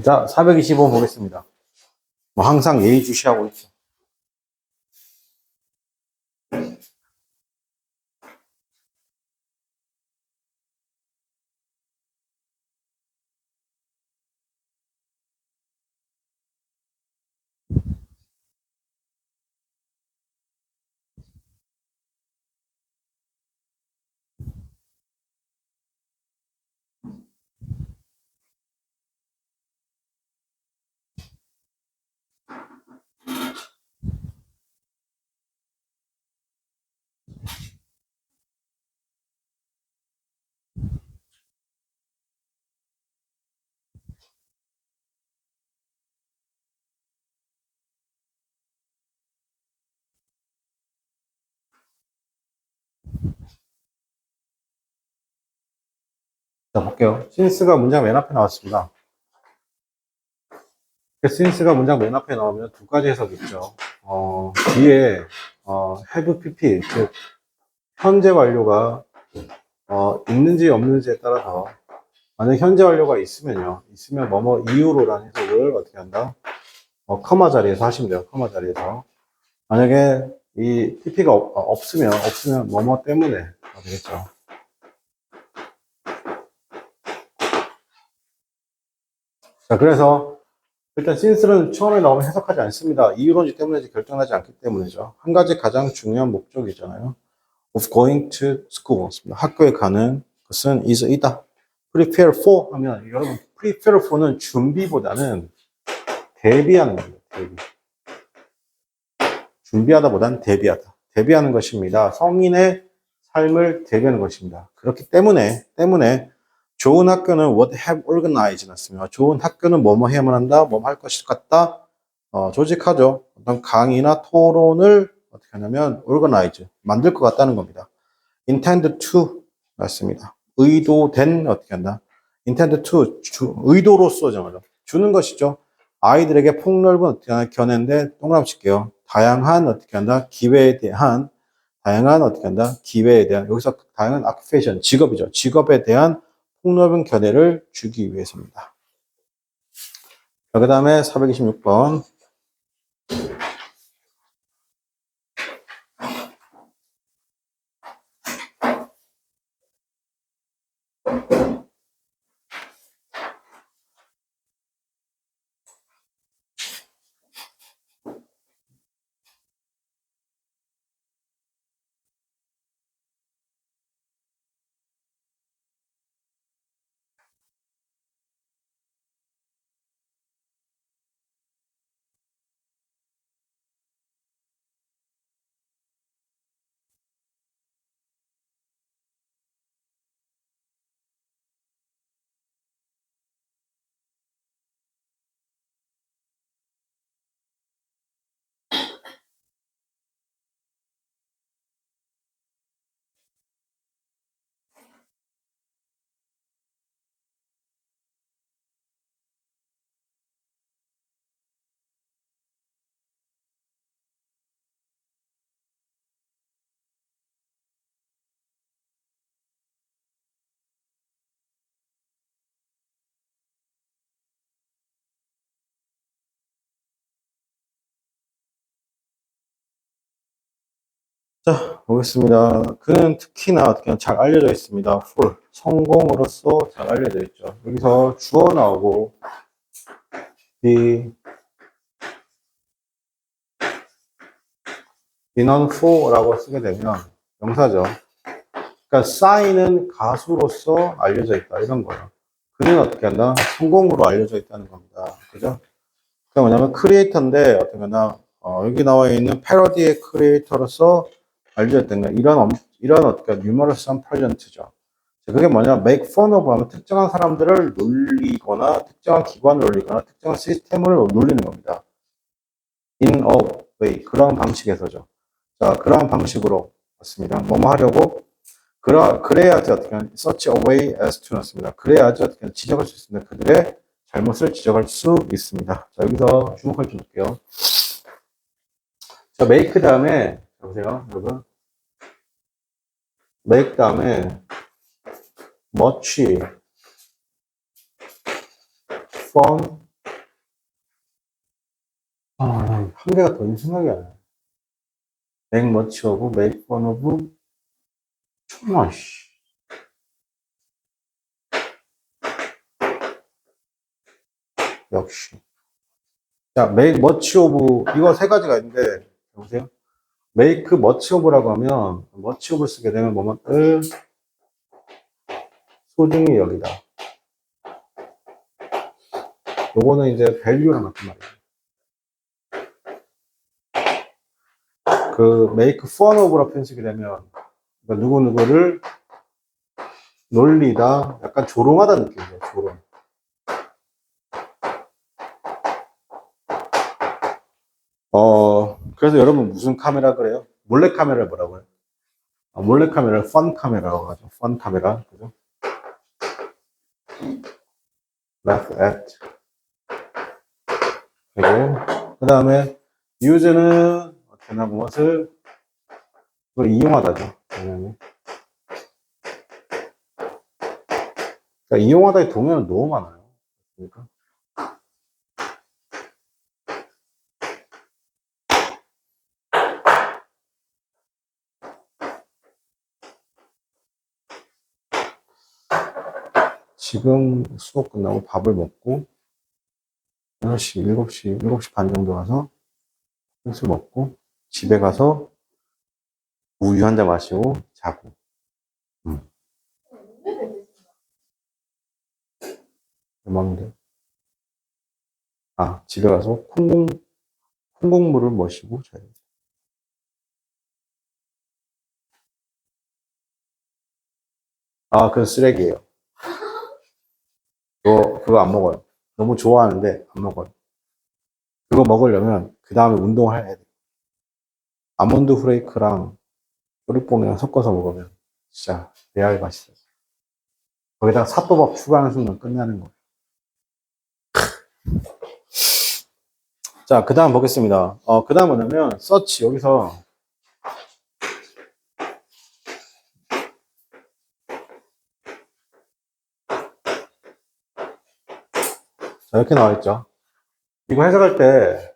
자, 425 보겠습니다. 뭐 항상 예의주시하고 있죠. 자, 볼게요. since가 문장 맨 앞에 나왔습니다. since가 문장 맨 앞에 나오면 두 가지 해석이 있죠. 뒤에, have pp, 즉, 현재 완료가, 있는지 없는지에 따라서, 만약 현재 완료가 있으면요. 있으면 뭐뭐 이유로라는 해석을 어떻게 한다? 커마 자리에서 하시면 돼요. 커마 자리에서. 만약에 이 pp가 없으면 뭐뭐 때문에 되겠죠. 자, 그래서 일단 since는 처음에 나오면 해석하지 않습니다. 이유론지 때문인지 결정하지 않기 때문이죠. 한 가지 가장 중요한 목적이잖아요. of going to school. 학교에 가는 것은 is이다. prepare for 하면 여러분 prepare for는 준비보다는 대비하는 겁니다. 대비. 준비하다보다는 대비하다. 대비하는 것입니다. 성인의 삶을 대비하는 것입니다. 그렇기 때문에 좋은 학교는 what have organized 놨습니다. 좋은 학교는 뭐뭐 해야만 한다, 뭐뭐 할 것일 같다, 조직하죠. 어떤 강의나 토론을 어떻게 하냐면 organize, 만들 것 같다는 겁니다. intend to 놨습니다. 의도된 어떻게 한다? intend to, 의도로서 정하죠. 주는 것이죠. 아이들에게 폭넓은 어떻게 하나 견해인데 동그라미 칠게요. 다양한 어떻게 한다? 기회에 대한 다양한 어떻게 한다? 기회에 대한 여기서 다양한 occupation, 직업이죠. 직업에 대한 폭넓은 견해를 주기 위해서입니다. 그 다음에 426번. 자, 보겠습니다. 그는 특히나 그냥 잘 알려져 있습니다. for 성공으로서 잘 알려져 있죠. 여기서 주어 나오고 be known for라고 쓰게 되면 명사죠. 그러니까 싸이는 가수로서 알려져 있다 이런 거예요. 그는 어떻게 한다? 성공으로 알려져 있다는 겁니다. 그죠? 그게 뭐냐면 크리에이터인데 어떻게 하나 여기 나와 있는 패러디의 크리에이터로서 알려져 있다는 거예요. 이런 어떻게 유머러스한 프레젠트죠. 그게 뭐냐, make fun of 하면 특정한 사람들을 놀리거나 특정한 기관을 놀리거나 특정한 시스템을 놀리는 겁니다. in a way 그런 방식에서죠. 자, 그런 방식으로 맞습니다. 뭐뭐 하려고 그래야지 어떻게 such a way as to 놨습니다. 그래야지 어떻게 지적할 수 있습니다. 그들의 잘못을 지적할 수 있습니다. 자, 여기서 주목할 좀 볼게요. 자, make 다음에 보세요, 여러분. make 다음에 much fun 한 개가 더 있는 생각이 안 나. make much of, make fun of, 정말, 씨. 역시. 자, make much of, 이거 세 가지가 있는데, 보세요. make much of라고 하면, much of 쓰게 되면 뭐뭐를 소중히 여기다. 요거는 이제 value랑 같은 말이에요. 그 make fun of라고 표현 쓰게 되면, 그러니까 누구누구를 놀리다, 약간 조롱하다는 느낌이에요, 조롱. 그래서 여러분 무슨 카메라 그래요? 몰래 카메라를 뭐라고 해요? 몰래 카메라를 펀 카메라라고 하죠. 펀 카메라. 그죠? laugh at. 그리고, 그 다음에, use는, 어떻게나 무엇을, 그걸 이용하다죠. 당연히. 그러니까 이용하다의 동요는 너무 많아요. 그러니까. 지금 수업 끝나고 밥을 먹고, 6시, 7시, 7시 반 정도 가서, 술을 먹고, 집에 가서 우유 한 잔 마시고, 자고. 음악인데. 집에 가서 콩국물을 마시고 자요. 그건 쓰레기예요. 그거 안 먹어요. 너무 좋아하는데 안 먹어요. 그거 먹으려면 그 다음에 운동을 해야 돼요. 아몬드 후레이크랑 쪼리뽕이랑 섞어서 먹으면 진짜 레알 맛있어요. 거기다가 사또밥 추가하는 순간 끝나는 거예요. 자, 그 다음 보겠습니다. 그 다음 뭐냐면 서치 여기서 자, 이렇게 나와 있죠. 이거 해석할 때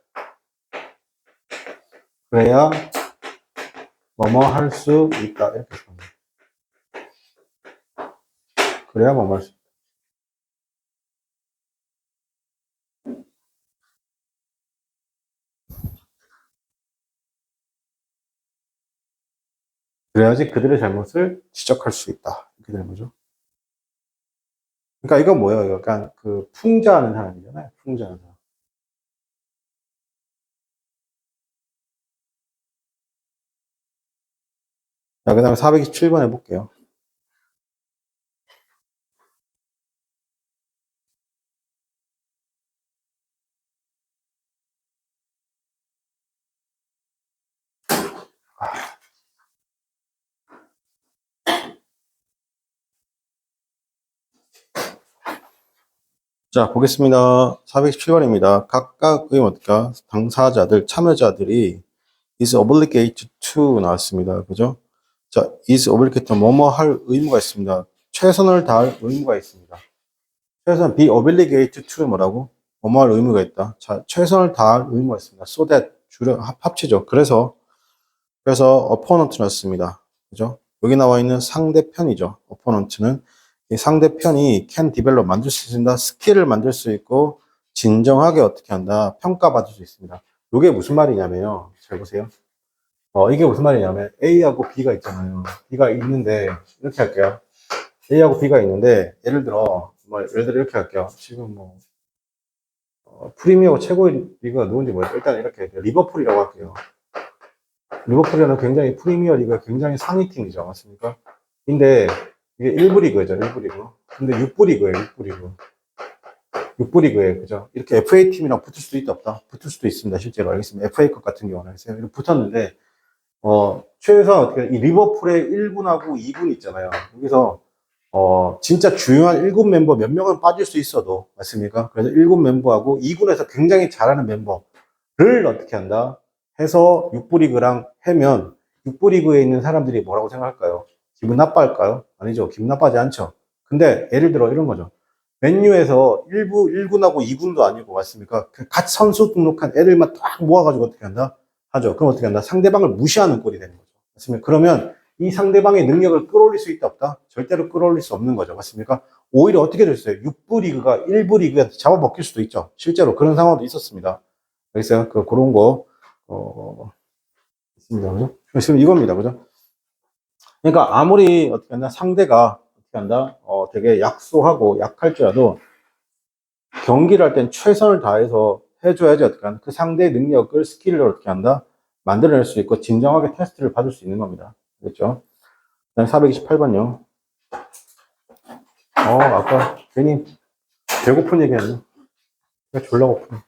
그래야 뭐뭐 할 수 있다 이렇게 씁니다. 그래야 뭐뭐 할 수 있다. 그래야지 그들의 잘못을 지적할 수 있다. 이렇게 되는 거죠. 그러니까 이건 뭐예요? 약간 그 풍자하는 사람이잖아요. 풍자하는 사람. 자, 그 다음에 427번 해볼게요. 자, 보겠습니다. 417번입니다. 각각의 어떨까? 당사자들, 참여자들이 is obligate to 나왔습니다. 그죠? 자, is obligate 뭐뭐 할 의무가 있습니다. 최선을 다할 의무가 있습니다. 최선, be obligate to 뭐라고? 뭐뭐 할 의무가 있다. 자, 최선을 다할 의무가 있습니다. so that, 합치죠. 그래서 opponent 넣습니다. 그죠? 여기 나와 있는 상대편이죠. opponent는 이 상대편이 can develop 만들 수 있습니다. 스킬을 만들 수 있고 진정하게 어떻게 한다 평가받을 수 있습니다. 이게 무슨 말이냐면요. 잘 보세요. 이게 무슨 말이냐면 A하고 B가 있잖아요. B가 있는데 이렇게 할게요. A하고 B가 있는데 예를 들어 이렇게 할게요. 지금 프리미어 최고의 리그가 누군지 모르겠어요. 일단 이렇게 할게요. 리버풀이라고 할게요. 리버풀이라는 굉장히 프리미어 리그가 굉장히 상위 팀이죠. 맞습니까? 근데 이게 1부 리그죠. 1부 리그. 근데 6부 리그예요. 6부 리그. 6부 리그예요. 그죠? 이렇게 FA 팀이랑 붙을 수도 있다 없다. 붙을 수도 있습니다. 실제로 알겠습니다. FA컵 같은 경우는 이렇게 붙었는데 최소한 어떻게 이 리버풀의 1군하고 2군 있잖아요. 여기서 진짜 중요한 1군 멤버 몇 명은 빠질 수 있어도 맞습니까? 그래서 1군 멤버하고 2군에서 굉장히 잘하는 멤버를 어떻게 한다? 해서 6부 리그랑 해면 6부 리그에 있는 사람들이 뭐라고 생각할까요? 기분 나빠할까요? 아니죠. 기분 나빠하지 않죠. 근데 예를 들어 이런 거죠. 맨유에서 1부, 1군하고 2군도 아니고 맞습니까? 갓 선수 등록한 애들만 딱 모아가지고 어떻게 한다? 하죠. 그럼 어떻게 한다? 상대방을 무시하는 꼴이 되는 거죠. 맞습니까? 그러면 이 상대방의 능력을 끌어올릴 수 있다 없다? 절대로 끌어올릴 수 없는 거죠. 맞습니까? 오히려 어떻게 됐어요? 6부 리그가 1부 리그에 잡아먹힐 수도 있죠. 실제로 그런 상황도 있었습니다. 알겠어요? 그런 거, 있습니다. 그죠? 지금 이겁니다. 그죠? 그러니까 아무리 어떻게 한다? 상대가 어떻게 한다? 되게 약소하고 약할지라도 경기를 할 땐 최선을 다해서 해줘야지 어떻게 한다? 그 상대의 능력을 스킬을 어떻게 한다? 만들어낼 수 있고 진정하게 테스트를 받을 수 있는 겁니다. 그렇죠? 그다음에 428번요. 아까 괜히 배고픈 얘기했네. 졸라 고프네.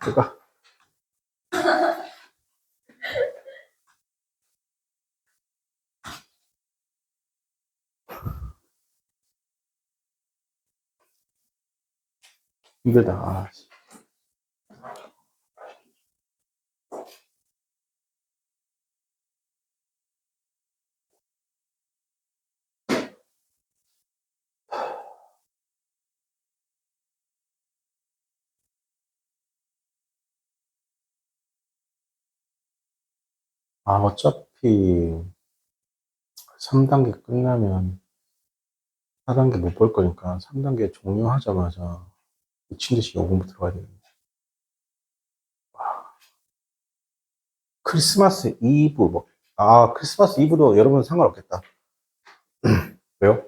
그니까. 힘들다. 어차피 3단계 끝나면 4단계 못 볼 거니까 3단계 종료하자마자 미친 듯이 요금부 들어가야 되는데. 크리스마스 이브, 크리스마스 이브도 여러분 상관없겠다. 왜요?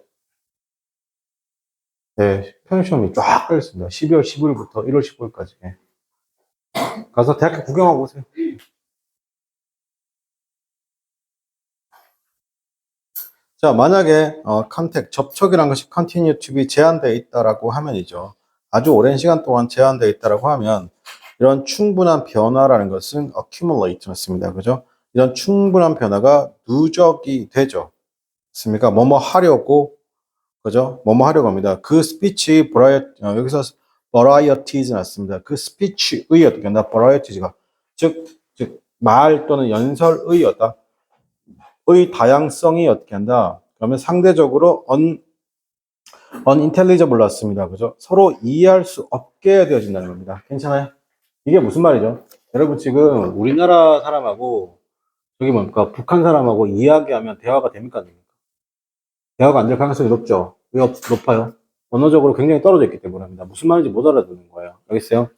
네, 편의점이 쫙 깔렸습니다. 12월 15일부터 1월 15일까지. 가서 대학교 구경하고 오세요. 자, 만약에 컨택, 접촉이란 것이 continue to be 제한되어 있다라고 하면이죠. 아주 오랜 시간 동안 제한되어 있다라고 하면 이런 충분한 변화라는 것은 accumulate 맞습니다. 그죠? 이런 충분한 변화가 누적이 되죠. 맞습니까? 뭐뭐 하려고 그죠? 뭐뭐 하려고 합니다. 그 스피치 여기서 varieties 났습니다. 그 스피치의 어떻게 한다? varieties가 즉 말 또는 연설의 어다 의 다양성이 어떻게 한다? 그러면 상대적으로 unintelligible 났습니다. 그죠? 서로 이해할 수 없게 되어진다는 겁니다. 괜찮아요? 이게 무슨 말이죠? 여러분 지금 우리나라 사람하고 저기 뭡니까? 북한 사람하고 이야기하면 대화가 됩니까? 안 됩니까? 대화가 안 될 가능성이 높죠? 왜 높아요? 언어적으로 굉장히 떨어져 있기 때문입니다. 무슨 말인지 못 알아듣는 거예요. 알겠어요?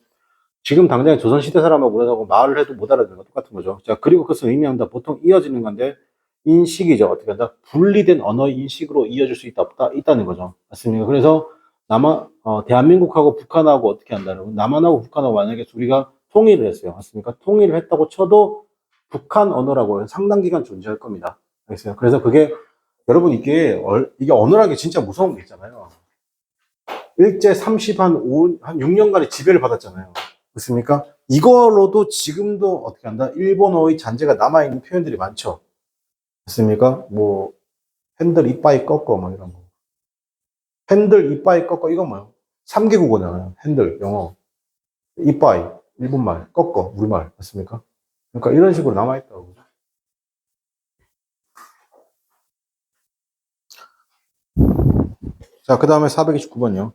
지금 당장 조선시대 사람하고 그러다고 말을 해도 못 알아듣는 거 똑같은 거죠. 자, 그리고 그것은 의미합니다. 보통 이어지는 건데, 인식이죠. 어떻게 한다? 분리된 언어 인식으로 이어질 수 있다, 없다? 있다는 거죠. 맞습니까? 그래서 대한민국하고 북한하고 어떻게 한다는 남한하고 북한하고 만약에 우리가 통일을 했어요. 맞습니까? 통일을 했다고 쳐도 북한 언어라고 상당 기간 존재할 겁니다. 알겠어요? 그래서 여러분 이게 언어라는 게 진짜 무서운 게 있잖아요. 일제 한 6년간의 지배를 받았잖아요. 그렇습니까? 이걸로도 지금도 어떻게 한다? 일본어의 잔재가 남아있는 표현들이 많죠. 그렇습니까? 뭐, 핸들 이빠이 꺾어, 뭐 이런 거. 핸들 이빠이 꺾어, 이건 뭐예요? 3개 국어잖아요. 핸들, 영어. 이빠이, 일본말, 꺾어, 우리말. 맞습니까? 그러니까 이런 식으로 남아있다고. 자, 그 다음에 429번요.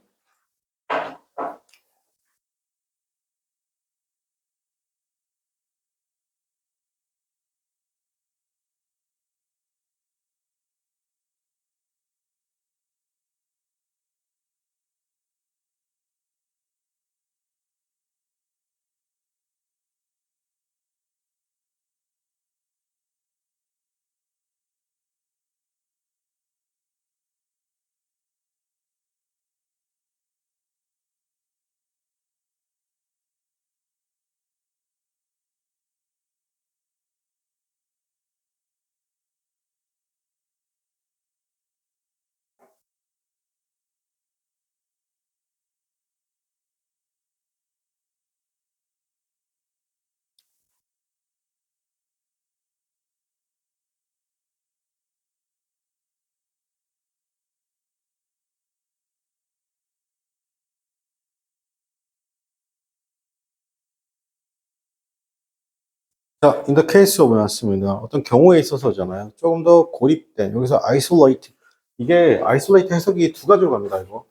자, in the case of 였습니다. 어떤 경우에 있어서잖아요. 조금 더 고립된, 여기서 isolate, 이게 아이솔레이트 해석이 두 가지로 갑니다, 이거.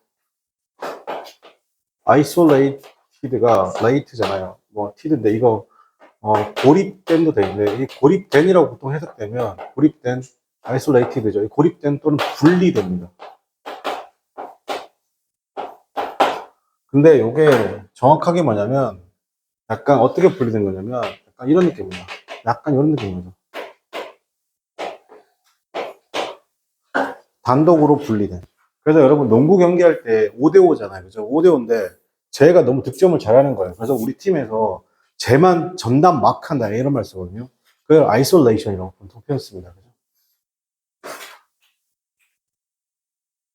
아이솔레이티드가 레이트잖아요. 뭐, 티드인데, 이거, 고립된도 되는데, 이 고립된이라고 보통 해석되면, 고립된, 아이솔레이티드죠. 고립된 또는 분리됩니다. 근데 이게 정확하게 뭐냐면, 약간 어떻게 분리된 거냐면, 약간 이런 느낌입니다. 약간 이런 느낌이죠. 단독으로 분리된. 그래서 여러분 농구 경기할 때 5대5잖아요. 그죠? 5대5인데 쟤가 너무 득점을 잘하는 거예요. 그래서 우리 팀에서 쟤만 전담 막 한다. 이런 말 쓰거든요. 그걸 아이솔레이션이라고 보통 표현 씁니다. 그죠?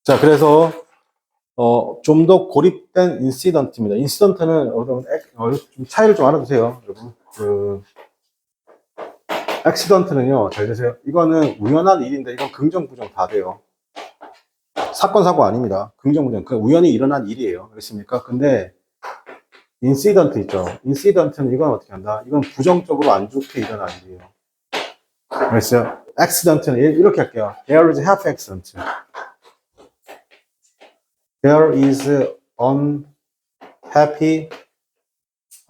자, 그래서 좀 더 고립된 인시던트입니다. 인시던트는 좀 차이를 좀 알아두세요. 여러분. 액시던트는요. 잘 되세요. 이거는 우연한 일인데 이건 긍정 부정 다 돼요. 사건 사고 아닙니다. 긍정 부정. 그 우연히 일어난 일이에요. 그렇습니까? 근데 인시던트 있죠. 인시던트는 이건 어떻게 한다? 이건 부정적으로 안 좋게 일어난 일이에요. 그랬어요. accident는 이렇게 할게요. There is half accident. There is unhappy,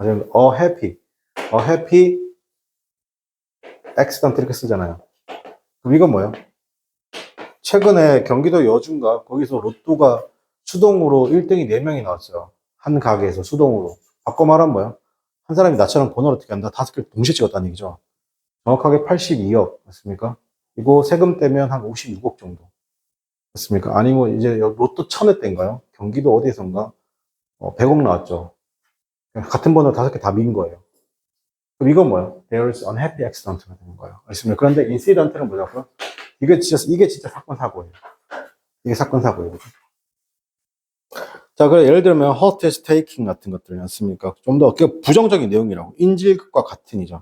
a happy accident 이렇게 쓰잖아요. 그럼 이건 뭐예요? 최근에 경기도 여주인가 거기서 로또가 수동으로 1등이 4명이 나왔어요. 한 가게에서 수동으로. 바꿔 말하면 뭐예요? 한 사람이 나처럼 번호를 어떻게 한다? 5개를 동시에 찍었다는 얘기죠. 정확하게 82억 맞습니까? 이거 세금 떼면 한 56억 정도 맞습니까? 아니면 이제 로또 1000회 때인가요? 경기도 어디에선가 100억 나왔죠. 같은 번호 5개 다 민 거예요. 그럼 이건 뭐예요? There is unhappy accident가 되는 거예요. 알겠습니까? 그런데 incident는 뭐냐고요? 이게 진짜 사건 사고예요. 이게 사건 사고예요. 자, 그래 예를 들면 hostage taking 같은 것들이 않습니까? 좀 더 부정적인 내용이라고 인질극과 같은 이죠.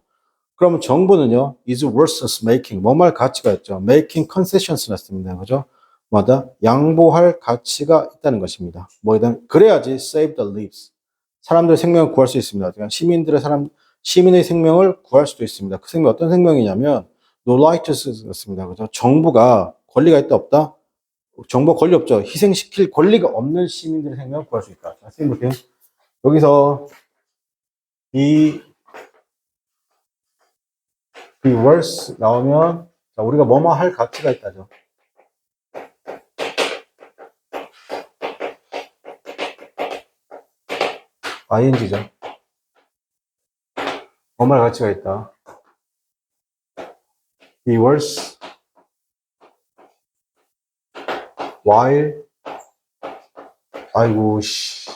그러면 정부는요, is versus making, 뭐말 가치가 있죠. making concessions 났습니다. 그죠? 뭐다? 양보할 가치가 있다는 것입니다. 뭐든 그래야지 save the lives. 사람들의 생명을 구할 수 있습니다. 그러니까 시민의 생명을 구할 수도 있습니다. 그 생명 어떤 생명이냐면 no righteousness입니다. 그죠? 정부가 권리가 있다 없다? 정부가 권리 없죠. 희생시킬 권리가 없는 시민들의 생명을 구할 수 있다. 자, 선생님 보세요. 여기서 이 worse 나오면 자, 우리가 뭐뭐 할 가치가 있다죠. ing죠. 뭐뭐 할 가치가 있다. be worse while 아이고 씨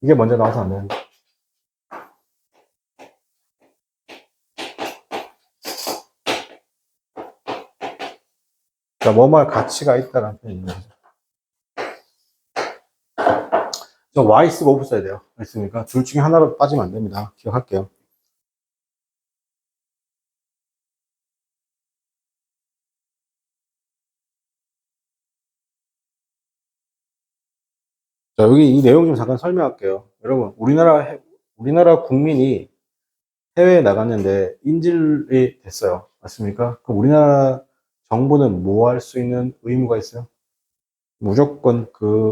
이게 먼저 나와서 안 되는데. 자, 뭐뭐 할 가치가 있다라는 표현이 있는 거죠. 저 y 쓰고 오브 써야 돼요. 알겠습니까? 둘 중에 하나로 빠지면 안 됩니다. 기억할게요. 자, 여기 이 내용 좀 잠깐 설명할게요. 여러분, 우리나라 국민이 해외에 나갔는데 인질이 됐어요. 맞습니까? 그럼 우리나라 정부는 뭐 할 수 있는 의무가 있어요? 무조건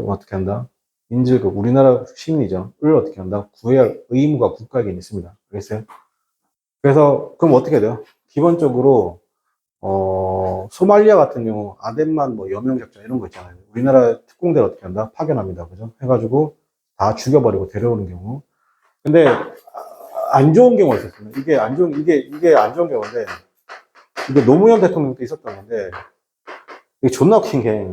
어떻게 한다? 우리나라 시민이죠. 을 어떻게 한다? 구해야 할 의무가 국가에게 있습니다. 알겠어요? 그래서, 그럼 어떻게 돼요? 기본적으로, 소말리아 같은 경우, 아덴만 뭐 여명작전 이런 거 있잖아요. 우리나라 특공대를 어떻게 한다? 파견합니다. 그죠? 해가지고 다 죽여버리고 데려오는 경우. 근데, 안 좋은 경우가 있었습니다. 이게 안 좋은 경우인데, 이게 노무현 대통령 때 있었던 건데, 이게 존나 웃긴 게,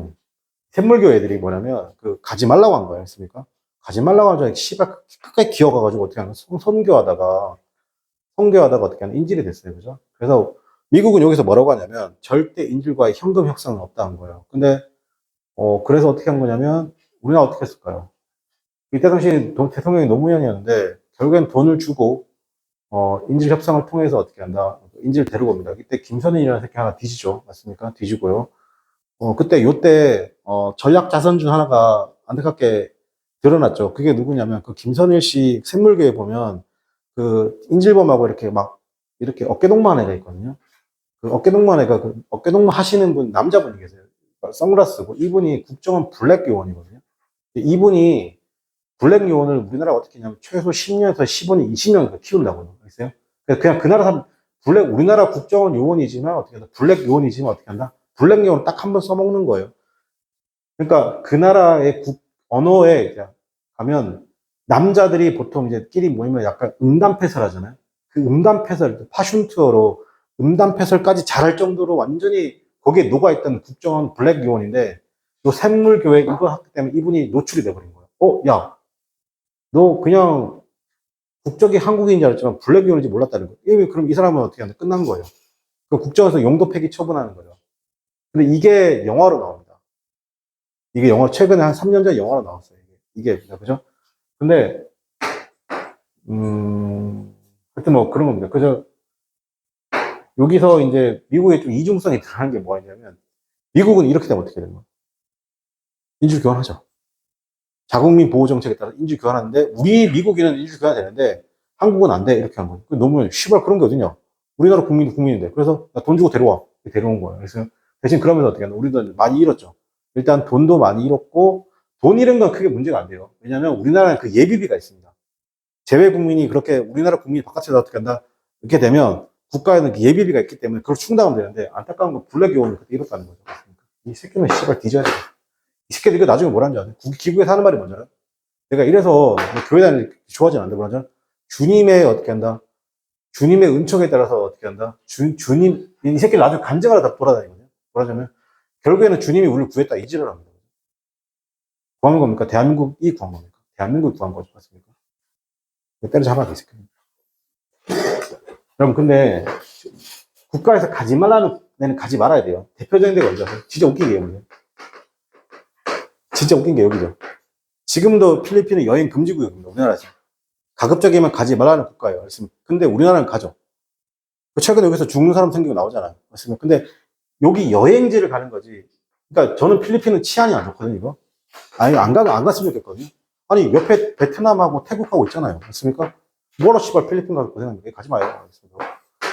샘물교 애들이 뭐냐면, 가지 말라고 한 거예요. 했습니까? 가지 말라고 하자, 씨발, 끝까지 기어가가지고 어떻게 하는 선교하다가 어떻게 하는 인질이 됐어요. 그죠? 그래서 미국은 여기서 뭐라고 하냐면, 절대 인질과의 현금 협상은 없다는 거예요. 근데, 그래서 어떻게 한 거냐면, 우리나라 어떻게 했을까요? 이때 당시 대통령이 노무현이었는데, 결국엔 돈을 주고, 인질 협상을 통해서 어떻게 한다? 인질 데리고 옵니다. 이때 김선인이라는 새끼 하나 뒤지죠. 맞습니까? 뒤지고요. 요때, 전략 자선 중 하나가 안타깝게 드러났죠. 그게 누구냐면, 그 김선일 씨 샘물교에 보면, 인질범하고 이렇게 어깨동무한 애가 있거든요. 어깨동무 하시는 분, 남자분이 계세요. 선글라스고, 이분이 국정원 블랙 요원이거든요. 이분이 블랙 요원을 우리나라가 어떻게 했냐면 최소 10년에서 15년, 20년 키운다고요. 알겠어요? 그냥 그 나라 사람, 우리나라 국정원 요원이지만 어떻게 한다? 블랙 요원이지만 어떻게 한다? 블랙 요원 딱 한 번 써먹는 거예요. 그러니까 그 나라의 언어에 이제 가면 남자들이 보통 이제 끼리 모이면 약간 음담패설 하잖아요. 그 음담패설, 파슌트어로 음담패설까지 잘할 정도로 완전히 거기에 녹아있던 국정원 블랙 요원인데, 요 샘물교회 이거 했기 때문에 이분이 노출이 돼버린 거예요. 야, 너 그냥 국적이 한국인인 줄 알았지만 블랙 요원인지 몰랐다는 거예요. 그럼 이 사람은 어떻게 하냐? 끝난 거예요. 그 국정에서 용도 폐기 처분하는 거예요. 근데 이게 영화로 나옵니다. 이게 최근에 한 3년 전에 영화로 나왔어요. 이게, 그죠? 근데, 하여튼 뭐 그런 겁니다. 그죠? 여기서 이제 미국의 좀 이중성이 드러나는 게 뭐가 있냐면, 미국은 이렇게 되면 어떻게 되는 거예요? 인질 교환하죠. 자국민 보호 정책에 따라 인질 교환하는데, 우리 미국인은 인질 교환 되는데, 한국은 안 돼. 이렇게 한 거예요. 너무, 시발 그런 게 어딨냐. 우리나라 국민도 국민인데. 그래서 돈 주고 데려와. 데려온 거예요. 그래서 대신 그러면서 어떻게 하냐. 우리도 많이 잃었죠. 일단 돈도 많이 잃었고, 돈 잃은 건 크게 문제가 안 돼요. 왜냐하면 우리나라는 그 예비비가 있습니다. 재외 국민이 그렇게 우리나라 국민이 바깥에서 어떻게 한다? 이렇게 되면 국가에는 그 예비비가 있기 때문에 그걸 충당하면 되는데, 안타까운 건 블랙 요원이 그때 잃었다는 거죠. 이 새끼는 씨발 뒤져야 돼. 이 새끼들 이거 나중에 뭐라는 줄 아냐? 기국에서 하는 말이 뭔지 알아? 내가 이래서 뭐 교회 다니는 좋아하진 않는데 뭐라냐? 주님의 어떻게 한다? 주님의 은총에 따라서 어떻게 한다? 주님, 이 새끼를 나중에 간증하러 다 돌아다니거든요. 뭐라냐면, 결국에는 주님이 우리를 구했다, 이지를 합니다. 구한 겁니까? 대한민국이 구한 겁니까? 대한민국이 구한 거지, 맞습니까? 때려잡아야 돼, 이 새끼. 여러분, 근데, 국가에서 가지 말라는 데는 가지 말아야 돼요. 대표적인 데가 언제? 진짜 웃긴 게 여기죠. 진짜 웃긴 게 여기죠. 지금도 필리핀은 여행 금지 구역입니다, 우리나라에서. 가급적이면 가지 말라는 국가예요. 근데 우리나라는 가죠. 최근에 여기서 죽는 사람 생기고 나오잖아요. 맞습니까? 근데 여기 여행지를 가는 거지. 그러니까 저는 필리핀은 치안이 안 좋거든요, 이거. 아니, 안 갔으면 좋겠거든요. 아니, 옆에 베트남하고 태국하고 있잖아요. 맞습니까? 뭐라 씨발 필리핀 가서 고생하는데 가지 마요.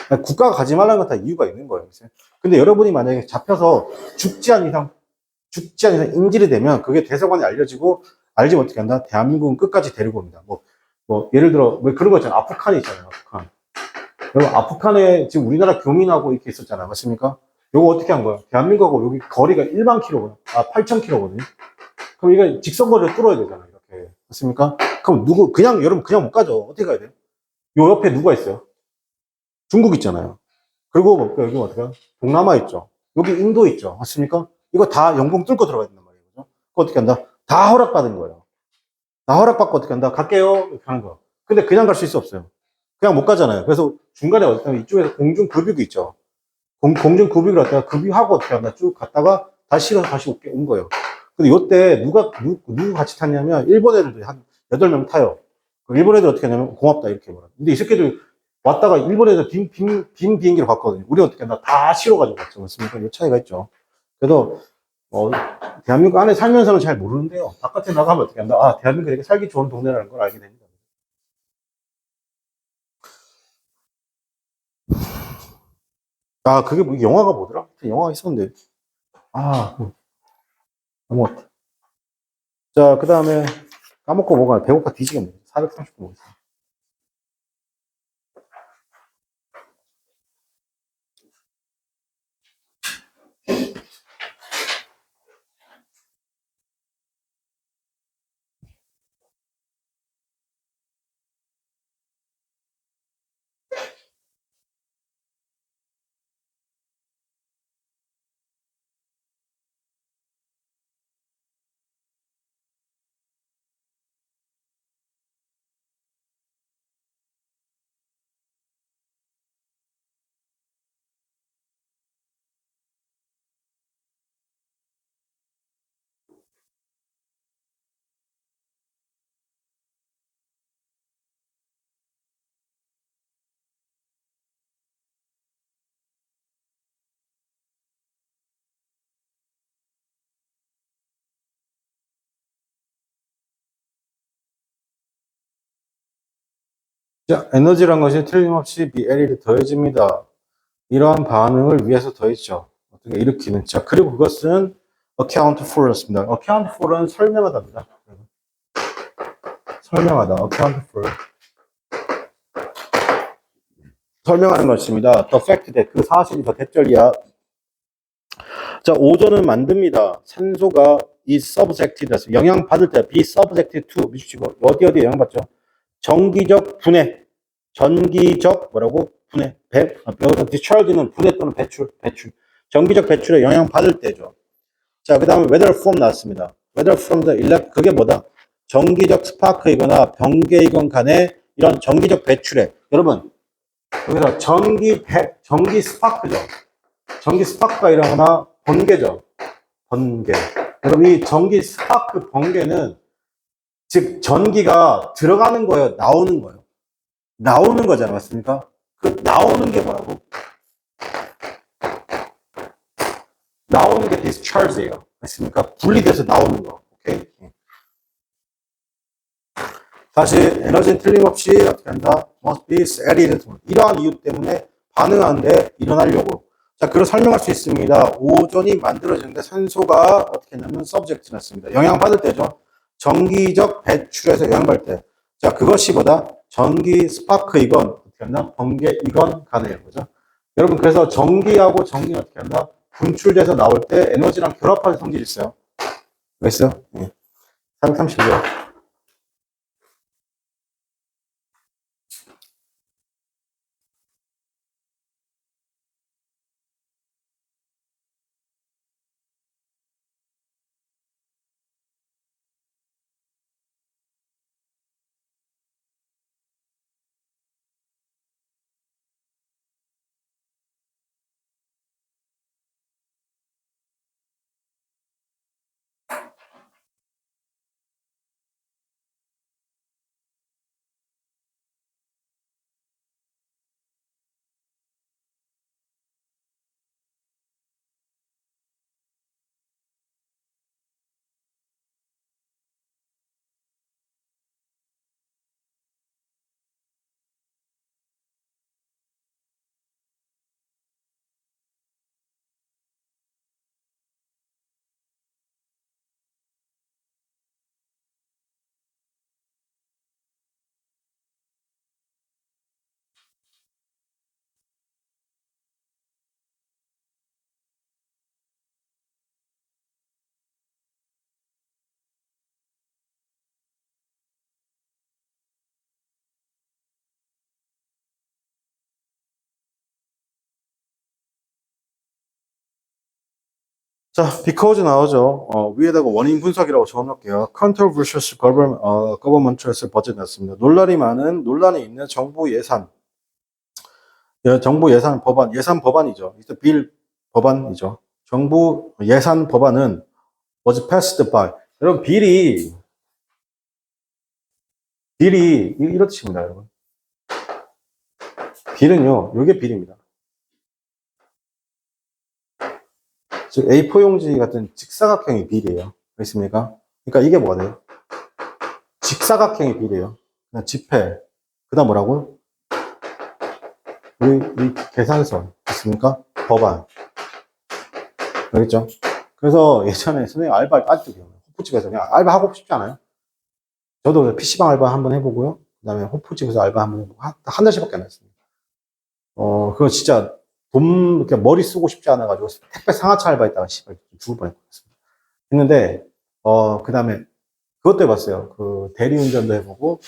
아니, 국가가 가지 말라는 건 다 이유가 있는 거예요. 근데 여러분이 만약에 잡혀서 죽지 않은 이상 인질이 되면 그게 대사관에 알려지고, 알지면 어떻게 한다? 대한민국은 끝까지 데리고 옵니다. 예를 들어, 뭐 그런 거 있잖아요. 아프간이 있잖아요, 아프간. 여러분, 아프간에 지금 우리나라 교민하고 이렇게 있었잖아요. 맞습니까? 요거 어떻게 한 거야? 대한민국하고 여기 거리가 1만 킬로거든요. 8,000킬로거든요. 그럼 이거 직선거리를 뚫어야 되잖아요. 이렇게. 맞습니까? 그럼 여러분 그냥 못 가죠. 어떻게 가야 돼요? 요 옆에 누가 있어요? 중국 있잖아요. 그리고 여기 어떻게 동남아 있죠. 여기 인도 있죠. 맞습니까? 이거 다 영공 뚫고 들어가야 된단 말이에요. 그죠? 그거 어떻게 한다? 다 허락받은 거예요. 다 허락받고 어떻게 한다? 갈게요. 이렇게 하는 거. 근데 그냥 갈 수 있어 없어요? 그냥 못 가잖아요. 그래서 중간에 어떻게 이쪽에서 공중급유기 있죠. 공중급유를 갖다가 급유하고 어떻게 한다? 쭉 갔다가 다시 실어서 다시 온 거예요. 근데 요때 누구 같이 탔냐면 일본 애들도 한 8명 타요. 일본 애들 어떻게 하냐면 고맙다 이렇게 말하. 근데 이 새끼들 왔다가 일본 애들 빈 비행기로 갔거든요. 우리 어떻게 한다? 다 실어가지고 갔죠. 맞습니까? 이 차이가 있죠. 그래서 대한민국 안에 살면서는 잘 모르는데요. 바깥에 나가면 어떻게 한다? 대한민국이 되게 살기 좋은 동네라는 걸 알게 됩니다. 그게 영화가 뭐더라? 영화가 있었는데. 까먹었다. 자, 그 다음에 까먹고 뭐가 배고파 뒤지겠네. 430분 먹었어. 자, 에너지란 것이 틀림없이 BL이 더해집니다. 이러한 반응을 위해서 더했죠. 어떻게 일으키는. 자, 그리고 그것은 account for였습니다. account for은 설명하다입니다. 설명하다, account for. 설명하는 것입니다. the fact that, 그 사실이 더 대절이야. 자, 오존은 만듭니다. 산소가 is subjected, 영향받을 때 be subjected to, 미치고 어디에 영향받죠? 정기적 분해, 전기적 뭐라고? 분해, 여기서 discharge는 분해 또는 배출. 정기적 배출에 영향받을 때죠. 자, 그 다음에 weather from 나왔습니다. weather from the 그게 뭐다? 정기적 스파크이거나 번개이건 간에 이런 정기적 배출에, 여러분, 여기서 전기 스파크죠. 전기 스파크가 일어나거나 번개죠. 번개. 여러분, 이 전기 스파크 번개는 즉 전기가 들어가는 거예요, 나오는 거예요? 나오는 거잖아요, 맞습니까? 그 나오는 게 뭐라고? 나오는 게 discharge예요, 맞습니까? 분리돼서 나오는 거. 오케이. 사실 에너지는 틀림없이 어떻게 한다? must be added. 이러한 이유 때문에 반응하는데 일어나려고. 자, 그걸 설명할 수 있습니다. 오존이 만들어지는데 산소가 어떻게 했냐면 subject 났습니다. 영향받을 때죠. 정기적 배출에서 영향받을 때. 자, 그것이 뭐다? 전기 스파크이건 어떻게 한다? 번개이건 간에요. 그죠? 여러분, 그래서 전기하고 전기 어떻게 한다? 분출돼서 나올 때 에너지랑 결합하는 성질이 있어요. 왜 있어요? 네. 430요. 자, because 나오죠. 위에다가 원인 분석이라고 적어놓을게요. controversial governmental budget 났습니다. 논란이 있는 정부 예산. 정부 예산 법안, 예산 법안이죠. 빌 법안이죠. 정부 예산 법안은 was passed by. 여러분, 빌이 이런 뜻입니다, 여러분. 빌은요, 요게 빌입니다. 즉, A4 용지 같은 직사각형이 빌이에요. 알겠습니까? 그러니까 이게 뭐예요? 직사각형이 빌이에요. 그냥 지폐. 그 다음 뭐라고요? 이 계산서. 있습니까? 법안. 알겠죠? 그래서 예전에 선생님 알바 아직도 기억나요. 호프집에서 그냥 알바하고 싶지 않아요? 저도 PC방 알바 한번 해보고요. 그 다음에 호프집에서 알바 한번 해보고 한 달씩밖에 안 했습니다. 그거 진짜 돈, 이렇게 머리 쓰고 싶지 않아가지고 택배 상하차 알바했다가 씨발 죽을 뻔했습니다. 했는데, 그 다음에 그것도 해봤어요. 그 대리운전도 해보고,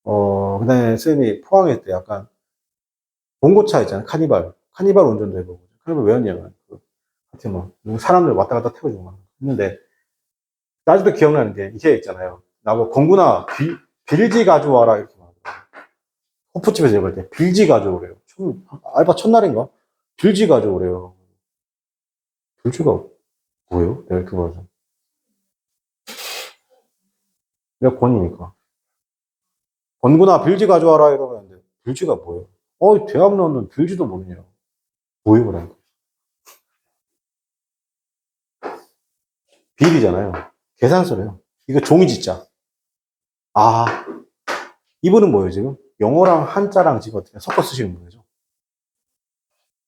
그 다음에 선생님이 포항에 때 약간 봉고차 있잖아요. 카니발 운전도 해보고. 카니발 왜 했냐면, 하여튼 뭐, 사람들 왔다 갔다 태워주고 막 했는데, 아직도 기억나는 게, 이게 있잖아요. 나보고, 공구나, 빌지 가져와라, 이렇게 말하고. 호프집에서 얘기할 때, 빌지 가져오래요. 알바 첫날인가? 빌지 가져오래요. 빌지가 뭐예요? 내가 이렇게 말해서. 내가 권이니까. 권구나, 빌지 가져와라, 이러고 하는데, 빌지가 뭐예요? 대학 나오는 빌지도 모르냐. 뭐예요, 그러니까. 빌이잖아요. 계산서래요. 이거 종이 짓자. 아, 이분은 뭐예요, 지금? 영어랑 한자랑 지금 어떻게 섞어 쓰시는 거죠?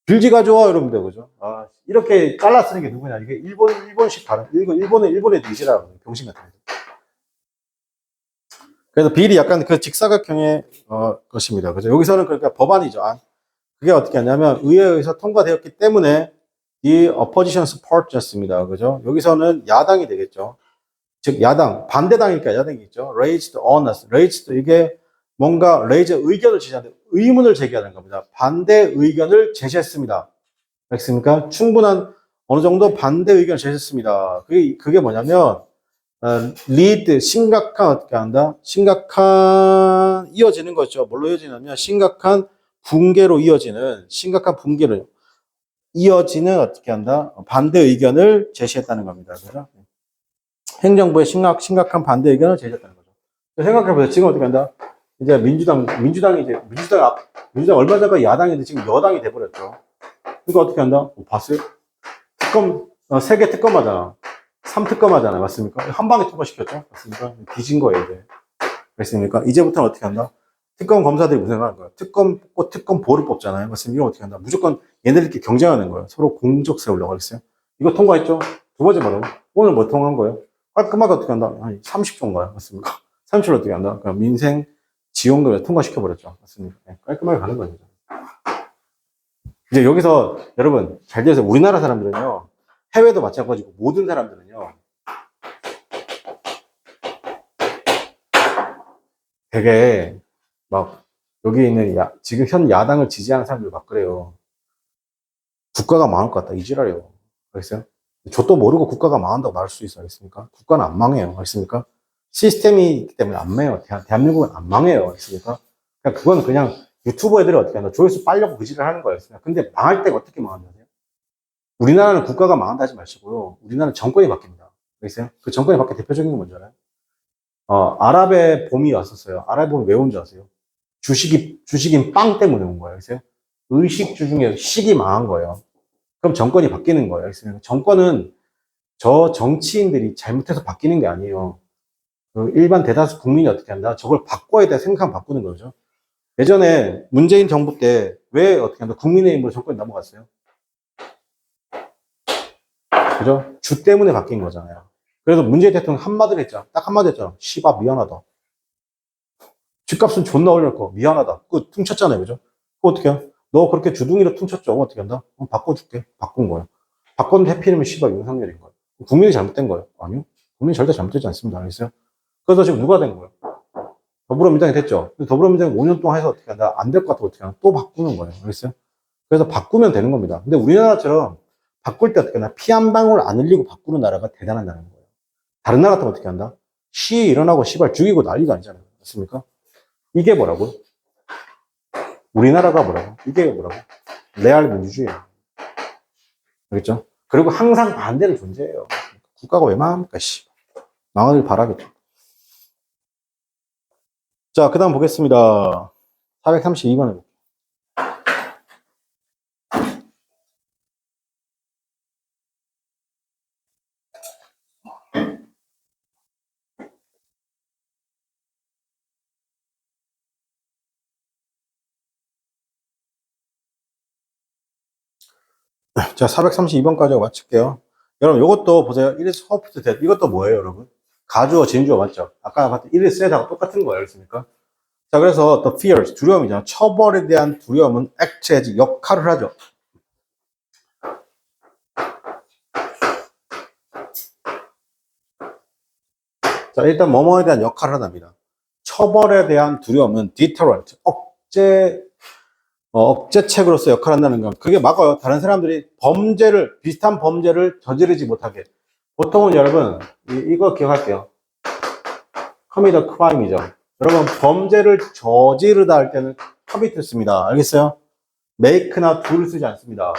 빌지가 좋아 이러면 돼, 그죠? 아, 이렇게 잘라 쓰는 게 누구냐? 이게 일본식 발음. 일본의 뉘지라고 병신 같은 거. 그래서 빌이 약간 그 직사각형의 것입니다. 그죠? 여기서는 그러니까 법안이죠. 그게 어떻게 하냐면 의회에 의해서 통과되었기 때문에 이 opposition support였습니다. 그죠? 여기서는 야당이 되겠죠. 즉 야당, 반대당이니까 야당이겠죠. raised honest, raised 이게 뭔가 raise 의견을 제시하는 의문을 제기하는 겁니다. 반대 의견을 제시했습니다. 알겠습니까? 충분한 어느 정도 반대 의견을 제시했습니다. 그게 뭐냐면 lead 심각한 어떻게 한다? 심각한 이어지는 거죠. 뭘로 이어지냐면 심각한 붕괴로 이어지는 어떻게 한다? 반대 의견을 제시했다는 겁니다. 그죠? 행정부의 심각한 반대 의견을 제시했다는 거죠. 생각해보세요. 지금 어떻게 한다? 이제 민주당 얼마 전까지 야당인데 지금 여당이 돼버렸죠. 그러니까 어떻게 한다? 봤어요? 세개 특검하잖아. 3특검 하잖아요. 맞습니까? 한 방에 통과시켰죠? 맞습니까? 뒤진 거예요, 이제. 그랬습니까? 이제부터는 어떻게 한다? 특검 검사들이 무슨 생각하는 거야? 특검 뽑고 특검 보를 뽑잖아요. 맞습니까? 이거 어떻게 한다? 무조건 얘네들끼리 경쟁하는 거예요. 서로 공적 세우려고 그랬어요. 이거 통과했죠? 두 번째 말하고. 오늘 뭐 통과한 거예요? 깔끔하게 어떻게 한다? 한 30조인가요? 맞습니까? 30조 어떻게 한다? 그냥 민생 지원금을 통과시켜버렸죠. 맞습니까? 네, 깔끔하게 가는 거죠. 이제 여기서 여러분 잘 돼서 우리나라 사람들은요. 해외도 마찬가지고 모든 사람들은요. 되게 막 여기 있는 지금 현 야당을 지지하는 사람들 막 그래요. 국가가 망할 것 같다. 이 지랄이에요. 알겠어요? 저도 모르고 국가가 망한다고 말할 수 있어요. 알겠습니까? 국가는 안 망해요. 알겠습니까? 시스템이 있기 때문에 안 망해요. 대한민국은 안 망해요. 알겠습니까? 그러니까 그건 그냥 유튜버 애들이 어떻게 한다. 조회수 빨려고 그 짓을 하는 거예요. 근데 망할 때가 어떻게 망하냐요? 우리나라는 국가가 망한다 하지 마시고요. 우리나라는 정권이 바뀝니다. 알겠어요? 그 정권이 바뀐 대표적인 게 뭔지 알아요? 아랍의 봄이 왔었어요. 아랍의 봄이 왜 온 줄 아세요? 주식인 빵 때문에 온 거예요. 알겠어요? 의식주 중에 식이 망한 거예요. 그럼 정권이 바뀌는 거예요. 알겠어요? 정권은 저 정치인들이 잘못해서 바뀌는 게 아니에요. 그 일반 대다수 국민이 어떻게 한다? 저걸 바꿔야 돼 생각하면 바꾸는 거죠. 예전에 문재인 정부 때 왜 어떻게 한다? 국민의힘으로 정권이 넘어갔어요. 그죠? 주 때문에 바뀐 거잖아요. 그래서 문재인 대통령 한마디를 했죠. 딱 한마디 했죠. 씨발 미안하다. 집값은 존나 올렸고 미안하다. 그거 퉁쳤잖아요. 그죠? 그거 어떻게 해? 너 그렇게 주둥이로 퉁쳤죠. 어떻게 한다? 바꿔줄게. 바꾼 거예요. 바꿨는데 해피이름이 씨발 윤석열인 거예요. 국민이 잘못된 거예요. 아니요. 국민이 절대 잘못되지 않습니다. 알겠어요? 그래서 지금 누가 된 거예요? 더불어민주당이 됐죠. 근데 더불어민주당이 5년 동안 해서 어떻게 한다? 안 될 것 같아서 어떻게 한다? 또 바꾸는 거예요. 알겠어요? 그래서 바꾸면 되는 겁니다. 근데 우리나라처럼 바꿀 때 어떻게 하나? 피 한 방울 안 흘리고 바꾸는 나라가 대단한 나라인 거예요. 다른 나라 같으면 어떻게 한다? 시 일어나고 씨발 죽이고 난리가 아니잖아요. 맞습니까? 이게 뭐라고요? 우리나라가 뭐라고? 이게 뭐라고? 레알 민주주의예요. 알겠죠? 그리고 항상 반대는 존재해요. 국가가 왜 망합니까? 씨. 망하길 바라겠죠. 자, 그 다음 보겠습니다. 432번에. 자, 432번까지 마칠게요. 여러분, 이것도 보세요. 1일 소프트 대 이것도 뭐예요, 여러분? 가주어, 진주어 맞죠? 아까 봤던 1일 셋하고 똑같은 거예요. 그렇습니까? 자, 그래서 the fears, 두려움이잖아. 처벌에 대한 두려움은 act as 역할을 하죠. 자, 일단 뭐뭐에 대한 역할을 한답니다. 처벌에 대한 두려움은 deterrent, 억제책으로서 역할을 한다는 건 그게 막아요. 다른 사람들이 비슷한 범죄를 저지르지 못하게. 보통은 여러분, 이거 기억할게요. commit a crime이죠. 여러분, 범죄를 저지르다 할 때는 commit 씁니다. 알겠어요? make나 do를 쓰지 않습니다.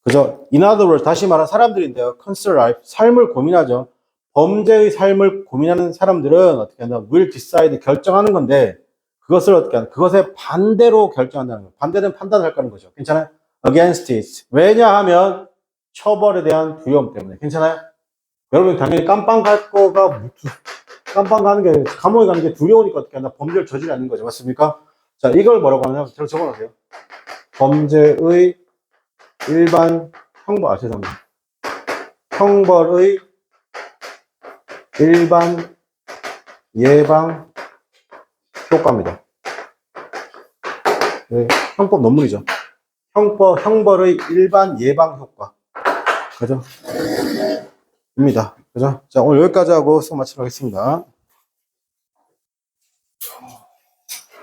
그죠? In other words, 다시 말하면 사람들인데요. consider life, 삶을 고민하죠. 범죄의 삶을 고민하는 사람들은 어떻게 한다? will decide, 결정하는 건데, 그것을 어떻게 한다? 그것에 반대로 결정한다는 거예요. 반대는 판단을 할까는 거죠. 괜찮아요? against it. 왜냐하면 처벌에 대한 두려움 때문에. 괜찮아요? 여러분 당연히 깜빵 가는 게 감옥에 가는 게 두려우니까 어떻게 한다? 범죄를 저지르지 않는 거죠. 맞습니까? 자, 이걸 뭐라고 하냐면, 제가 적어놓으세요. 범죄의 일반 형벌, 죄송합니다. 형벌의 일반 예방 효과입니다. 네, 형법 논문이죠. 형벌의 일반 예방 효과. 그죠? 입니다. 그죠? 자, 오늘 여기까지 하고 수업 마치도록 하겠습니다.